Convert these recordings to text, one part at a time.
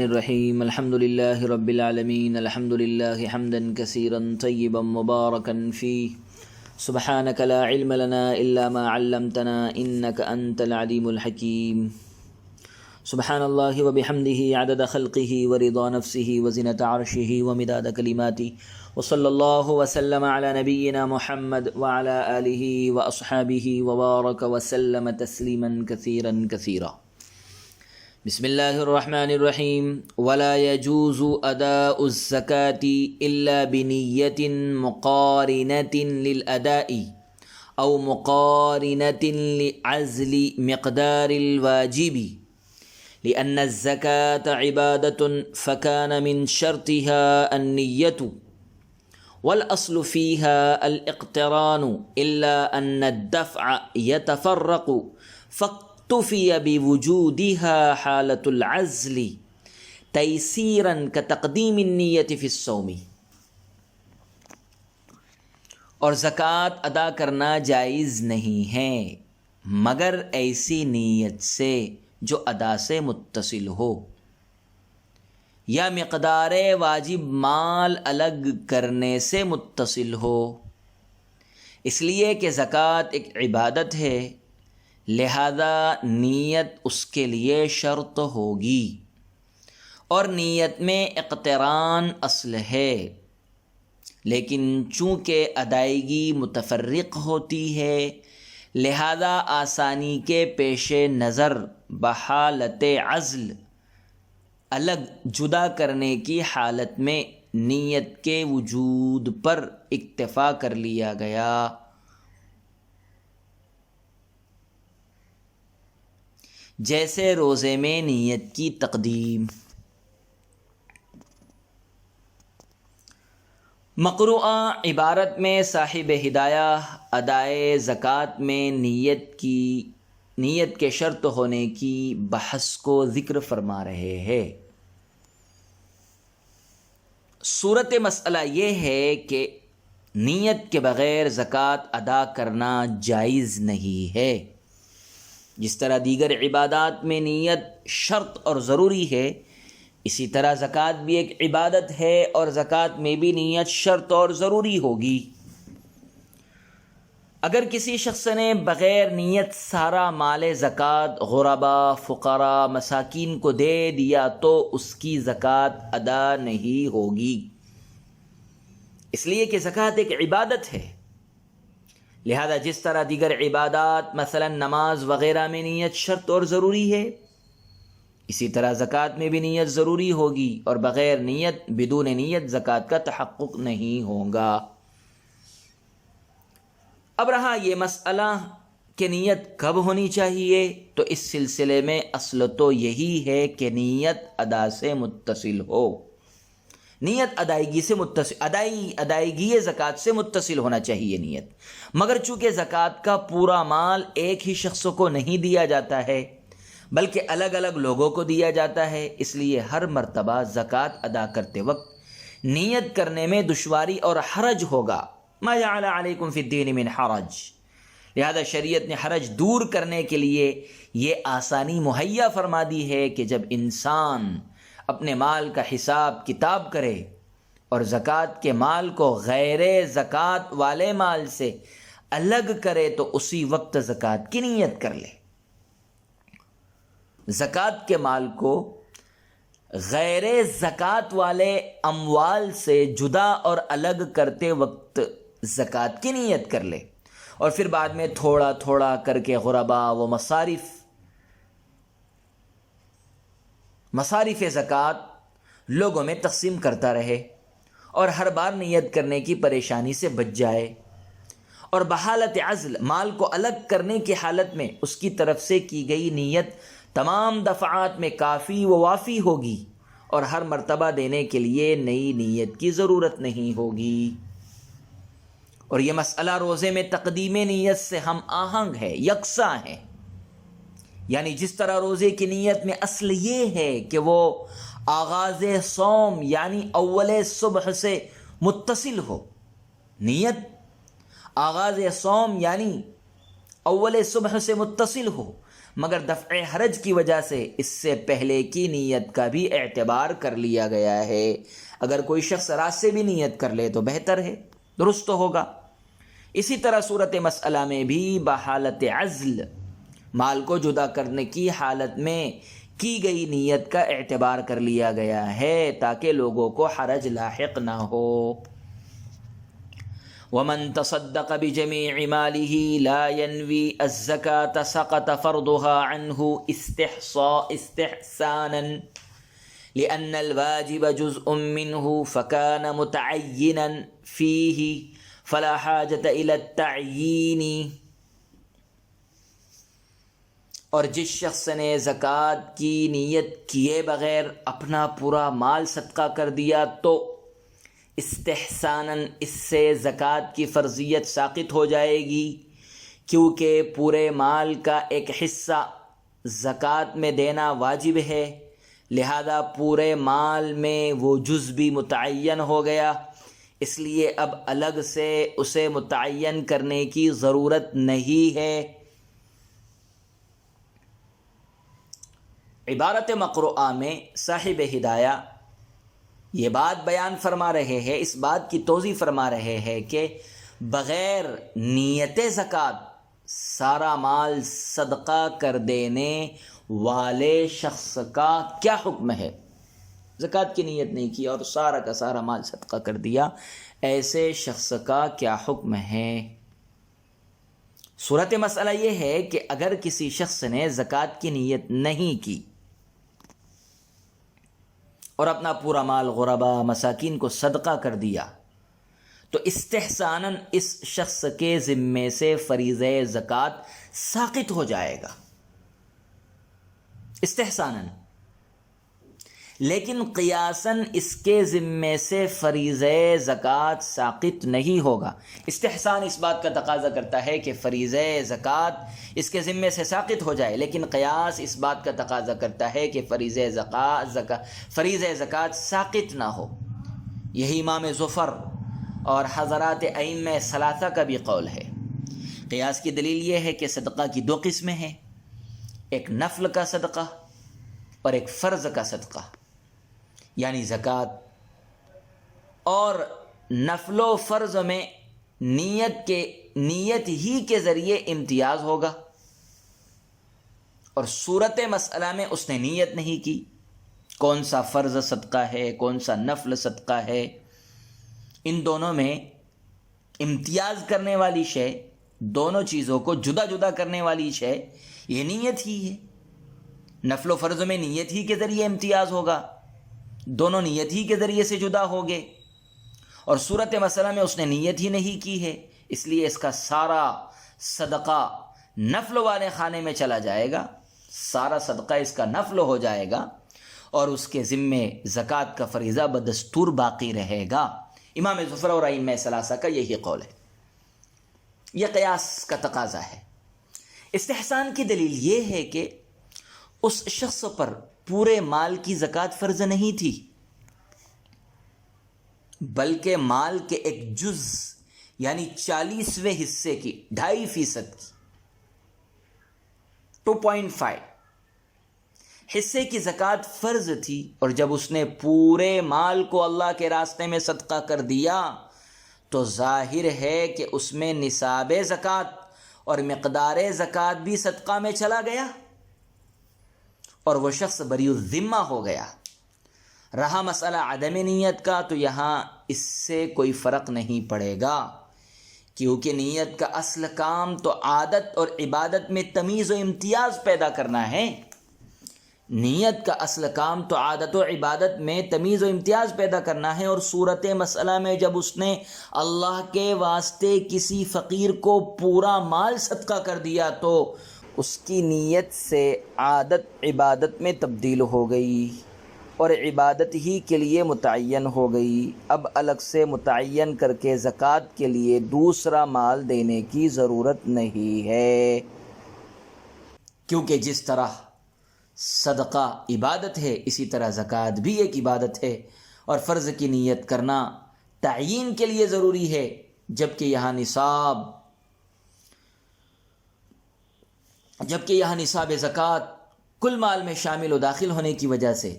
الرحیم الحمد للہ رب العالمین الحمد للہ حمدا کثیرا طیبا مبارکا فیہ سبحانک لا علم لنا الا ما علمتنا انک انت العلیم الحکیم سبحان اللہ وبحمدہ عدد خلقہ ورضا نفسہ وزنۃ عرشہ ومداد کلماتہ وصلی اللہ وسلم علی نبینا محمد وعلی آلہ واصحابہ وبارک وسلم تسلیما کثیرا کثیرا۔ بسم اللہ الرحمن الرحیم۔ ولا يجوز اداء الزکاة الا بنیۃ مقارنۃ للاداء او مقارنۃ لعزل مقدار الواجب لأن الزکاة عبادة فكان من شرطها النیۃ والأصل فيها الاقتران إلا أن الدفع يتفرق فاكتفي بوجودها حالة العزل تيسيرا كتقديم النية في الصوم۔ اور زکوٰۃ ادا کرنا جائز نہیں ہے مگر ایسی نیت سے جو ادا سے متصل ہو، یا مقدار واجب مال الگ کرنے سے متصل ہو، اس لیے کہ زکوٰۃ ایک عبادت ہے، لہذا نیت اس کے لیے شرط ہوگی، اور نیت میں اقتران اصل ہے، لیکن چونکہ ادائیگی متفرق ہوتی ہے لہذا آسانی کے پیش نظر بحالت عزل الگ جدا کرنے کی حالت میں نیت کے وجود پر اکتفا کر لیا گیا۔ جیسے روزے میں نیت کی تقدیم۔ مقروءہ عبارت میں صاحب ہدایہ ادائے زکوٰۃ میں نیت کے شرط ہونے کی بحث کو ذکر فرما رہے ہیں۔ صورت مسئلہ یہ ہے کہ نیت کے بغیر زکوٰۃ ادا کرنا جائز نہیں ہے۔ جس طرح دیگر عبادات میں نیت شرط اور ضروری ہے، اسی طرح زکوٰۃ بھی ایک عبادت ہے اور زکوٰۃ میں بھی نیت شرط اور ضروری ہوگی۔ اگر کسی شخص نے بغیر نیت سارا مال زکوٰۃ غربا، فقراء، مساکین کو دے دیا تو اس کی زکوٰۃ ادا نہیں ہوگی، اس لیے کہ زکوٰۃ ایک عبادت ہے۔ لہذا جس طرح دیگر عبادات مثلا نماز وغیرہ میں نیت شرط اور ضروری ہے، اسی طرح زکوٰۃ میں بھی نیت ضروری ہوگی، اور بغیر نیت، بدون نیت زکوٰۃ کا تحقق نہیں ہوگا۔ اب رہا یہ مسئلہ کہ نیت کب ہونی چاہیے، تو اس سلسلے میں اصل تو یہی ہے کہ نیت ادا سے متصل ہو، نیت ادائیگی سے متصل، ادائیگی زکوٰۃ سے متصل ہونا چاہیے نیت۔ مگر چونکہ زکوٰۃ کا پورا مال ایک ہی شخص کو نہیں دیا جاتا ہے بلکہ الگ الگ لوگوں کو دیا جاتا ہے، اس لیے ہر مرتبہ زکوٰۃ ادا کرتے وقت نیت کرنے میں دشواری اور حرج ہوگا۔ ما جعل علیکم فی الدین من حرج، لہذا شریعت نے حرج دور کرنے کے لیے یہ آسانی مہیا فرما دی ہے کہ جب انسان اپنے مال کا حساب کتاب کرے اور زکوٰۃ کے مال کو غیر زکوٰۃ والے مال سے الگ کرے تو اسی وقت زکوٰۃ کی نیت کر لے۔ زکوٰۃ کے مال کو غیر زکوٰۃ والے اموال سے جدا اور الگ کرتے وقت زکوٰۃ کی نیت کر لے، اور پھر بعد میں تھوڑا تھوڑا کر کے غربا و مصارف زکوٰۃ لوگوں میں تقسیم کرتا رہے، اور ہر بار نیت کرنے کی پریشانی سے بچ جائے، اور بحالت عزل مال کو الگ کرنے کی حالت میں اس کی طرف سے کی گئی نیت تمام دفعات میں کافی و وافی ہوگی، اور ہر مرتبہ دینے کے لیے نئی نیت کی ضرورت نہیں ہوگی۔ اور یہ مسئلہ روزے میں تقدیم نیت سے ہم آہنگ ہے، یکساں ہے، یعنی جس طرح روزے کی نیت میں اصل یہ ہے کہ وہ آغاز صوم یعنی اول صبح سے متصل ہو، نیت آغاز صوم یعنی اول صبح سے متصل ہو، مگر دفع حرج کی وجہ سے اس سے پہلے کی نیت کا بھی اعتبار کر لیا گیا ہے۔ اگر کوئی شخص رات سے بھی نیت کر لے تو بہتر ہے، درست ہوگا۔ اسی طرح صورت مسئلہ میں بھی بحالت عزل مال کو جدا کرنے کی حالت میں کی گئی نیت کا اعتبار کر لیا گیا ہے تاکہ لوگوں کو حرج لاحق نہ ہو۔ ومن تصدق بجميع ماله لا ينوي الزكاة سقط فرضها عنه استحسانا لأن الواجب جزء منه فكان متعينا فيه فلا حاجة إلى التعيين۔ اور جس شخص نے زکوٰۃ کی نیت کیے بغیر اپنا پورا مال صدقہ کر دیا تو استحساناً اس سے زکوٰۃ کی فرضیت ساقط ہو جائے گی، کیونکہ پورے مال کا ایک حصہ زکوٰۃ میں دینا واجب ہے، لہذا پورے مال میں وہ جز بھی متعین ہو گیا، اس لیے اب الگ سے اسے متعین کرنے کی ضرورت نہیں ہے۔ عبارت مقروءہ میں صاحب ہدایہ یہ بات بیان فرما رہے ہیں، اس بات کی توضیح فرما رہے ہیں کہ بغیر نیت زکوٰۃ سارا مال صدقہ کر دینے والے شخص کا کیا حکم ہے۔ زکوٰۃ کی نیت نہیں کی اور سارا کا سارا مال صدقہ کر دیا، ایسے شخص کا کیا حکم ہے۔ صورت مسئلہ یہ ہے کہ اگر کسی شخص نے زکوٰۃ کی نیت نہیں کی اور اپنا پورا مال غرباء مساکین کو صدقہ کر دیا تو استحساناً اس شخص کے ذمے سے فریضہ زکوٰۃ ساقط ہو جائے گا، استحساناً، لیکن قیاساً اس کے ذمے سے فریضہ زکوٰۃ ساقط نہیں ہوگا۔ استحسان اس بات کا تقاضا کرتا ہے کہ فریضہ زکوٰۃ اس کے ذمے سے ساقط ہو جائے، لیکن قیاس اس بات کا تقاضا کرتا ہے کہ فریضہ زکوٰۃ ساقط نہ ہو۔ یہی امام ظفر اور حضرات ائمہ ثلاثہ کا بھی قول ہے۔ قیاس کی دلیل یہ ہے کہ صدقہ کی دو قسمیں ہیں، ایک نفل کا صدقہ اور ایک فرض کا صدقہ، یعنی زکوٰۃ، اور نفل و فرض میں نیت ہی کے ذریعے امتیاز ہوگا، اور صورت مسئلہ میں اس نے نیت نہیں کی، کون سا فرض صدقہ ہے کون سا نفل صدقہ ہے، ان دونوں میں امتیاز کرنے والی شے، دونوں چیزوں کو جدا جدا کرنے والی شے یہ نیت ہی ہے۔ نفل و فرض میں نیت ہی کے ذریعے امتیاز ہوگا، دونوں نیت ہی کے ذریعے سے جدا ہوگے، اور صورت مسئلہ میں اس نے نیت ہی نہیں کی ہے، اس لیے اس کا سارا صدقہ نفل والے خانے میں چلا جائے گا، سارا صدقہ اس کا نفل ہو جائے گا، اور اس کے ذمے زکوٰۃ کا فریضہ بدستور باقی رہے گا۔ امام ظفر اور ائمہ ثلاثہ کا یہی قول ہے، یہ قیاس کا تقاضا ہے۔ استحسان کی دلیل یہ ہے کہ اس شخص پر پورے مال کی زکوٰۃ فرض نہیں تھی، بلکہ مال کے ایک جز یعنی 40ویں حصے کی 2.5% کی 2.5 حصے کی زکوٰۃ فرض تھی، اور جب اس نے پورے مال کو اللہ کے راستے میں صدقہ کر دیا تو ظاہر ہے کہ اس میں نصاب زکوٰۃ اور مقدار زکوٰۃ بھی صدقہ میں چلا گیا، اور وہ شخص بری الذمہ ہو گیا۔ رہا مسئلہ عدم نیت کا تو یہاں اس سے کوئی فرق نہیں پڑے گا، کیونکہ نیت کا اصل کام تو عادت اور عبادت میں تمیز و امتیاز پیدا کرنا ہے۔ نیت کا اصل کام تو عادت و عبادت میں تمیز و امتیاز پیدا کرنا ہے، اور صورت مسئلہ میں جب اس نے اللہ کے واسطے کسی فقیر کو پورا مال صدقہ کر دیا تو اس کی نیت سے عادت عبادت میں تبدیل ہو گئی اور عبادت ہی کے لیے متعین ہو گئی۔ اب الگ سے متعین کر کے زکوٰۃ کے لیے دوسرا مال دینے کی ضرورت نہیں ہے، کیونکہ جس طرح صدقہ عبادت ہے اسی طرح زکوٰۃ بھی ایک عبادت ہے، اور فرض کی نیت کرنا تعیین کے لیے ضروری ہے، جبکہ یہاں نصاب جبکہ یہاں نصاب زکوٰۃ کل مال میں شامل و داخل ہونے کی وجہ سے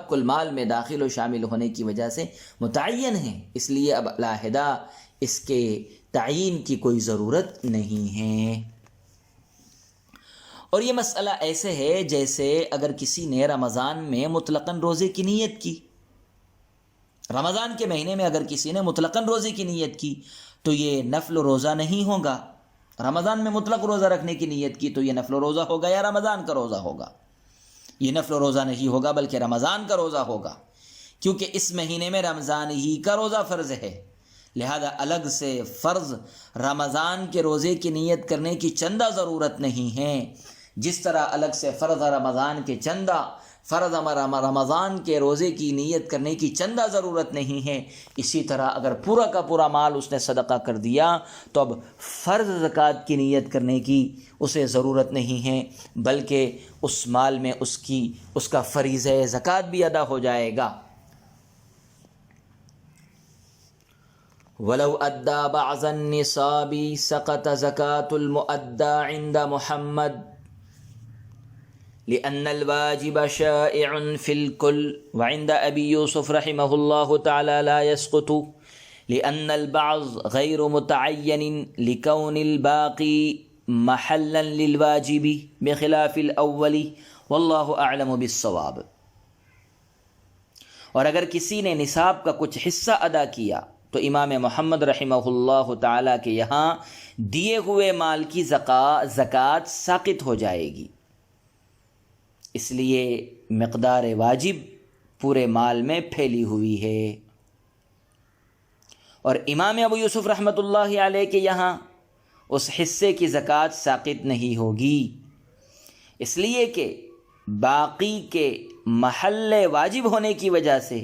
کل مال میں داخل و شامل ہونے کی وجہ سے متعین ہے، اس لیے اب علیحدہ اس کے تعین کی کوئی ضرورت نہیں ہے۔ اور یہ مسئلہ ایسے ہے جیسے اگر کسی نے رمضان میں مطلقاً روزے کی نیت کی، رمضان کے مہینے میں اگر کسی نے مطلقاً روزے کی نیت کی تو یہ نفل روزہ نہیں ہوگا۔ رمضان میں مطلق روزہ رکھنے کی نیت کی تو یہ نفل روزہ ہوگا یا رمضان کا روزہ ہوگا؟ یہ نفل روزہ نہیں ہوگا بلکہ رمضان کا روزہ ہوگا، کیونکہ اس مہینے میں رمضان ہی کا روزہ فرض ہے، لہذا الگ سے فرض رمضان کے روزے کی نیت کرنے کی چندہ ضرورت نہیں ہے۔ جس طرح الگ سے فرض رمضان کے روزے کی نیت کرنے کی چندہ ضرورت نہیں ہے، اسی طرح اگر پورا کا پورا مال اس نے صدقہ کر دیا تو اب فرض زکوٰۃ کی نیت کرنے کی اسے ضرورت نہیں ہے، بلکہ اس مال میں اس کا فریضہ زکوٰۃ بھی ادا ہو جائے گا۔ وَلَوْ أَدَّى بَعْضَ النِّصَابِ سَقَطَ زَكَاةُ الْمُؤَدَّى عِنْدَ مُحَمَّدٍ لأن الواجب شائع في الكل وعند أبي يوسف رحمه الله تعالى لا يسقط لأن البعض غير متعين لكون الباقي محلا للواجب بخلاف الأول والله أعلم بالصواب۔ اور اگر کسی نے نصاب کا کچھ حصہ ادا کیا تو امام محمد رحمہ اللہ تعالیٰ کے یہاں دیے ہوئے مال کی زکوٰۃ ساقط ہو جائے گی، اس لیے مقدار واجب پورے مال میں پھیلی ہوئی ہے۔ اور امام ابو یوسف رحمۃ اللہ علیہ کے یہاں اس حصے کی زکوٰۃ ساقط نہیں ہوگی، اس لیے کہ باقی کے محل واجب ہونے کی وجہ سے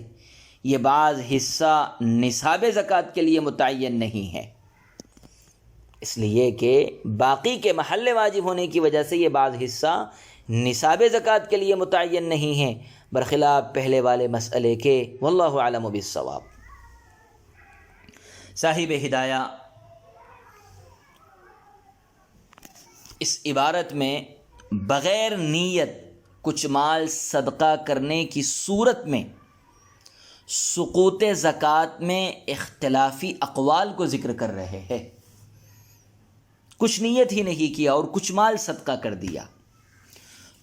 یہ بعض حصہ نصاب زکوٰۃ کے لیے متعین نہیں ہے، اس لیے کہ باقی کے محل واجب ہونے کی وجہ سے یہ بعض حصہ نصاب زکوٰۃ کے لیے متعین نہیں ہے، برخلاف پہلے والے مسئلے کے۔ واللہ اعلم بالصواب۔ صاحب ہدایہ اس عبارت میں بغیر نیت کچھ مال صدقہ کرنے کی صورت میں سقوط زکوٰۃ میں اختلافی اقوال کو ذکر کر رہے ہیں۔ کچھ نیت ہی نہیں کیا اور کچھ مال صدقہ کر دیا،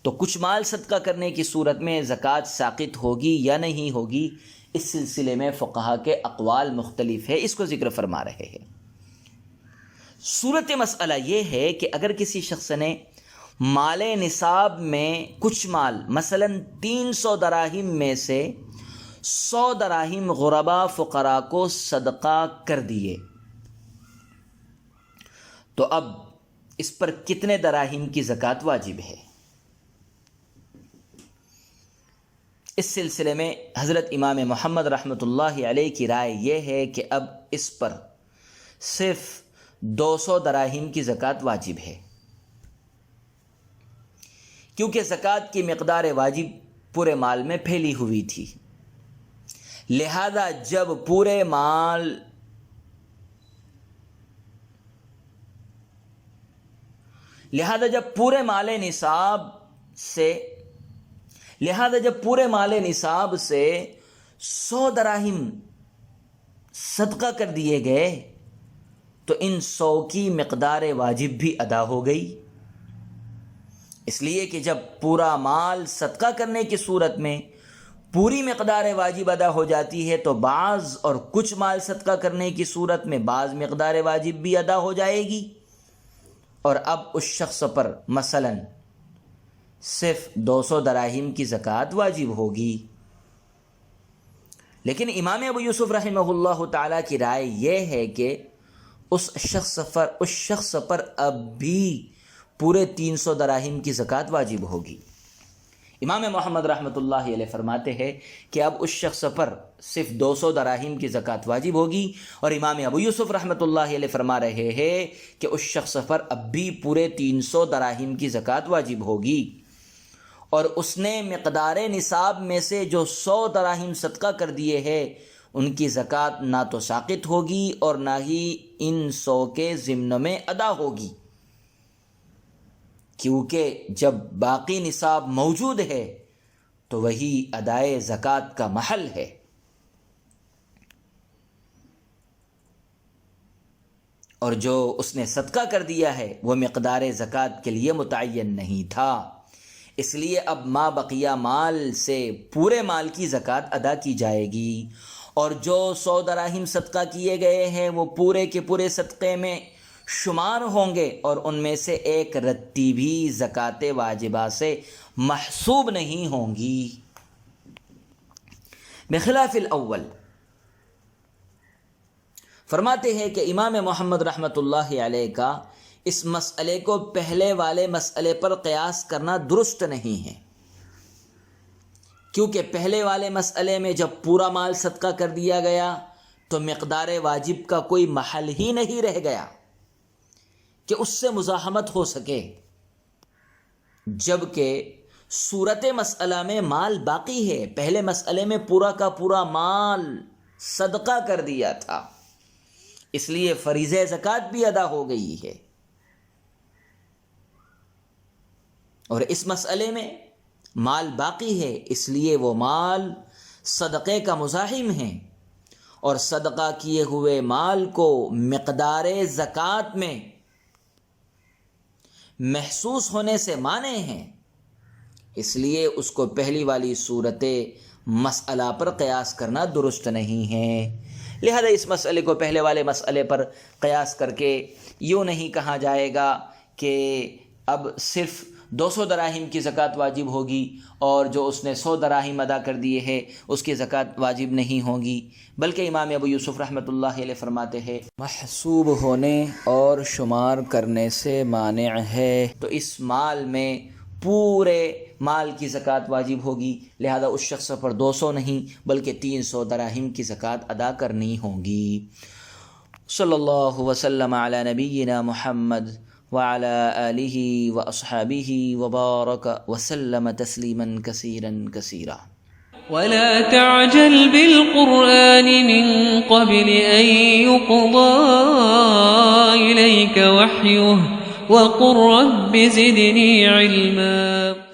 تو کچھ مال صدقہ کرنے کی صورت میں زکوٰۃ ساقط ہوگی یا نہیں ہوگی، اس سلسلے میں فقہا کے اقوال مختلف ہے، اس کو ذکر فرما رہے ہیں۔ صورت مسئلہ یہ ہے کہ اگر کسی شخص نے مال نصاب میں کچھ مال مثلا 300 دراہم میں سے 100 دراہم غربا فقراء کو صدقہ کر دیے، تو اب اس پر کتنے دراہم کی زکوٰۃ واجب ہے؟ اس سلسلے میں حضرت امام محمد رحمۃ اللہ علیہ کی رائے یہ ہے کہ اب اس پر صرف 200 دراہم کی زکوٰۃ واجب ہے، کیونکہ زکوٰۃ کی مقدار واجب پورے مال میں پھیلی ہوئی تھی، لہذا جب پورے مال نصاب سے 100 دراہم صدقہ کر دیے گئے تو ان 100 کی مقدار واجب بھی ادا ہو گئی، اس لیے کہ جب پورا مال صدقہ کرنے کی صورت میں پوری مقدار واجب ادا ہو جاتی ہے تو بعض اور کچھ مال صدقہ کرنے کی صورت میں بعض مقدار واجب بھی ادا ہو جائے گی، اور اب اس شخص پر مثلا صرف 200 دراہم کی زکوٰۃ واجب ہوگی۔ لیکن امام ابو یوسف رحمہ اللہ تعالیٰ کی رائے یہ ہے کہ اس شخص پر اب بھی پورے 300 دراہم کی زکوٰۃ واجب ہوگی۔ امام محمد رحمۃ اللہ علیہ فرماتے ہیں کہ اب اس شخص پر صرف 200 دراہم کی زکوٰۃ واجب ہوگی، اور امام ابو یوسف رحمۃ اللہ علیہ فرما رہے ہیں کہ اس شخص پر اب بھی پورے 300 دراہم کی زکوٰۃ واجب ہوگی، اور اس نے مقدار نصاب میں سے جو 100 دراہم صدقہ کر دیے ہیں ان کی زکوٰۃ نہ تو ساقط ہوگی اور نہ ہی ان 100 کے ضمن میں ادا ہوگی، کیونکہ جب باقی نصاب موجود ہے تو وہی ادائے زکوٰۃ کا محل ہے۔ اور جو اس نے صدقہ کر دیا ہے وہ مقدار زکوٰۃ کے لیے متعین نہیں تھا، اس لیے اب ما بقیہ مال سے پورے مال کی زکوٰۃ ادا کی جائے گی، اور جو 100 دراہم صدقہ کیے گئے ہیں وہ پورے کے پورے صدقے میں شمار ہوں گے، اور ان میں سے ایک رتی بھی زکوٰۃ واجبہ سے محسوب نہیں ہوں گی، بخلاف الاول۔ فرماتے ہیں کہ امام محمد رحمۃ اللہ علیہ کا اس مسئلے کو پہلے والے مسئلے پر قیاس کرنا درست نہیں ہے، کیونکہ پہلے والے مسئلے میں جب پورا مال صدقہ کر دیا گیا تو مقدار واجب کا کوئی محل ہی نہیں رہ گیا کہ اس سے مزاحمت ہو سکے، جبکہ صورت مسئلہ میں مال باقی ہے۔ پہلے مسئلے میں پورا کا پورا مال صدقہ کر دیا تھا، اس لیے فریضہ زکوٰۃ بھی ادا ہو گئی ہے، اور اس مسئلے میں مال باقی ہے، اس لیے وہ مال صدقے کا مزاحم ہے، اور صدقہ کیے ہوئے مال کو مقدار زکوٰۃ میں محسوس ہونے سے مانع ہیں، اس لیے اس کو پہلی والی صورت مسئلہ پر قیاس کرنا درست نہیں ہے۔ لہذا اس مسئلے کو پہلے والے مسئلے پر قیاس کر کے یوں نہیں کہا جائے گا کہ اب صرف 200 دراہم کی زکوٰۃ واجب ہوگی اور جو اس نے 100 دراہم ادا کر دیے ہیں اس کی زکوٰۃ واجب نہیں ہوگی، بلکہ امام ابو یوسف رحمۃ اللہ علیہ فرماتے ہیں محسوب ہونے اور شمار کرنے سے مانع ہے، تو اس مال میں پورے مال کی زکوٰۃ واجب ہوگی، لہذا اس شخص پر 200 نہیں بلکہ 300 دراہم کی زکوٰۃ ادا کرنی ہوگی۔ صلی اللہ وسلم علی نبینا محمد وعلى آله وأصحابه وبارك وسلم تسليما كثيرا كثيرا۔ ولا تعجل بالقرآن من قبل أن يقضى إليك وحيه وقل رب زدني علما۔